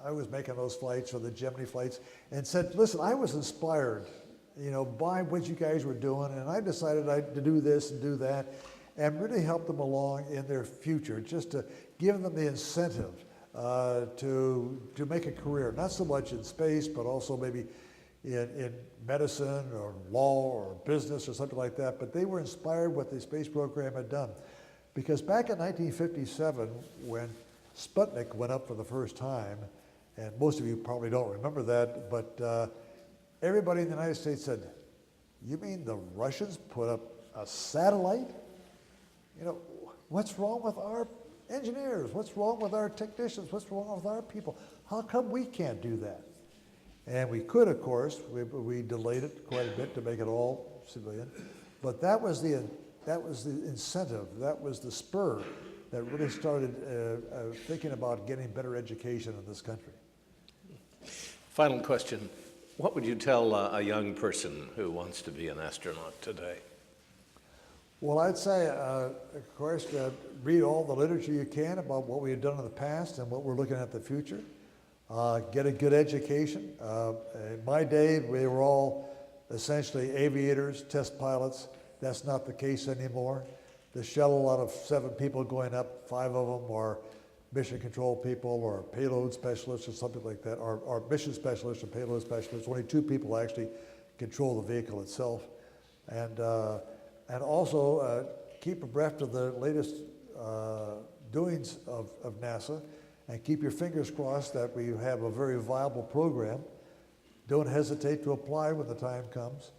I was making those flights or the Gemini flights and said, listen, I was inspired, by what you guys were doing, and I decided to do this and do that and really help them along in their future, just to give them the incentive to make a career, not so much in space, but also maybe in medicine or law or business or something like that. But they were inspired what the space program had done. Because back in 1957, when Sputnik went up for the first time, and most of you probably don't remember that, but everybody in the United States said, you mean the Russians put up a satellite? What's wrong with our engineers? What's wrong with our technicians? What's wrong with our people? How come we can't do that? And we could, of course. We delayed it quite a bit to make it all civilian. But that was the incentive. That was the spur that really started thinking about getting better education in this country. Final question. What would you tell a young person who wants to be an astronaut today? Well, I'd say, of course, read all the literature you can about what we have done in the past and what we're looking at in the future. Get a good education. In my day, we were all essentially aviators, test pilots. That's not the case anymore. The shuttle, out of 7 people going up, 5 of them are mission control people or payload specialists or something like that, or mission specialists or payload specialists. Only 2 people actually control the vehicle itself. And also keep abreast of the latest doings of NASA, and keep your fingers crossed that we have a very viable program. Don't hesitate to apply when the time comes.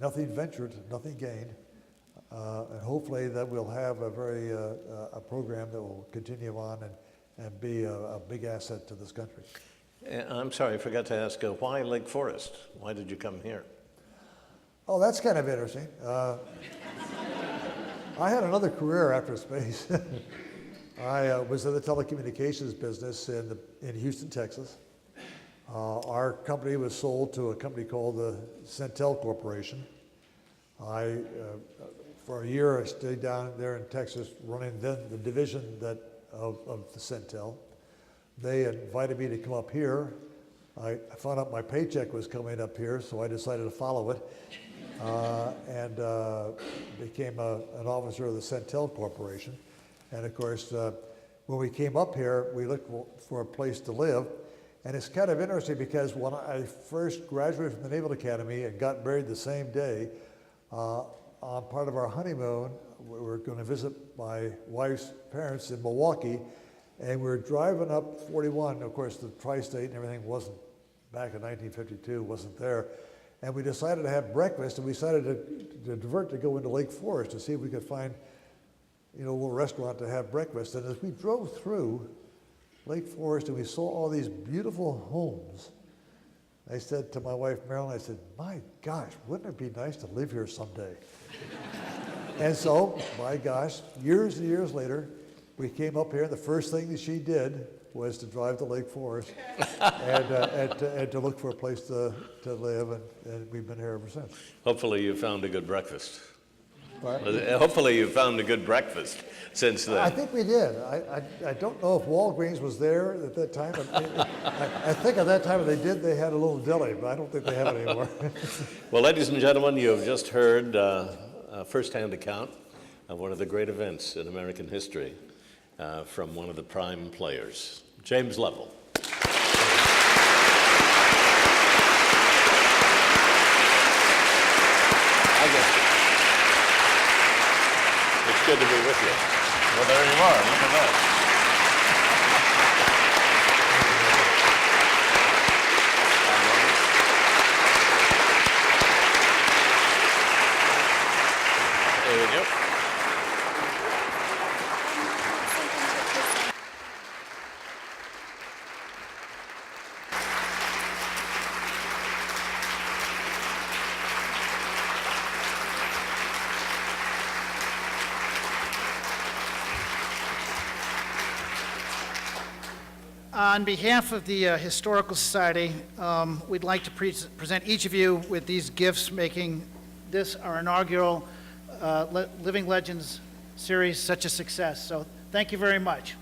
Nothing ventured, nothing gained. And hopefully that we'll have a program that will continue on and be a big asset to this country. I'm sorry, I forgot to ask, why Lake Forest? Why did you come here? Oh, that's kind of interesting. I had another career after space. I was in the telecommunications business in Houston, Texas. Our company was sold to a company called the Centel Corporation. For a year, I stayed down there in Texas running then the division of the Centel. They invited me to come up here. I found out my paycheck was coming up here, so I decided to follow it and became an officer of the Centel Corporation. And of course, when we came up here, we looked for a place to live. And it's kind of interesting because when I first graduated from the Naval Academy and got married the same day, on part of our honeymoon, we were going to visit my wife's parents in Milwaukee, and we were driving up 41. Of course, the tri-state and everything wasn't, back in 1952, wasn't there. And we decided to have breakfast, and we decided to divert to go into Lake Forest to see if we could find, a little restaurant to have breakfast. And as we drove through Lake Forest and we saw all these beautiful homes, I said to my wife, Marilyn, I said, my gosh, wouldn't it be nice to live here someday? And so, my gosh, years and years later, we came up here, and the first thing that she did was to drive to Lake Forest and to look for a place to live, and we've been here ever since. Hopefully you found a good breakfast. But Hopefully you found a good breakfast since then. I think we did. I don't know if Walgreens was there at that time. But I think at that time they had a little deli, but I don't think they have it anymore. Well, ladies and gentlemen, you have just heard a first-hand account of one of the great events in American history from one of the prime players, James Lovell. It's good to be with you. Well, there you are. Look at that. There we go. On behalf of the Historical Society, we'd like to present each of you with these gifts, making this our inaugural Living Legends series such a success. So thank you very much.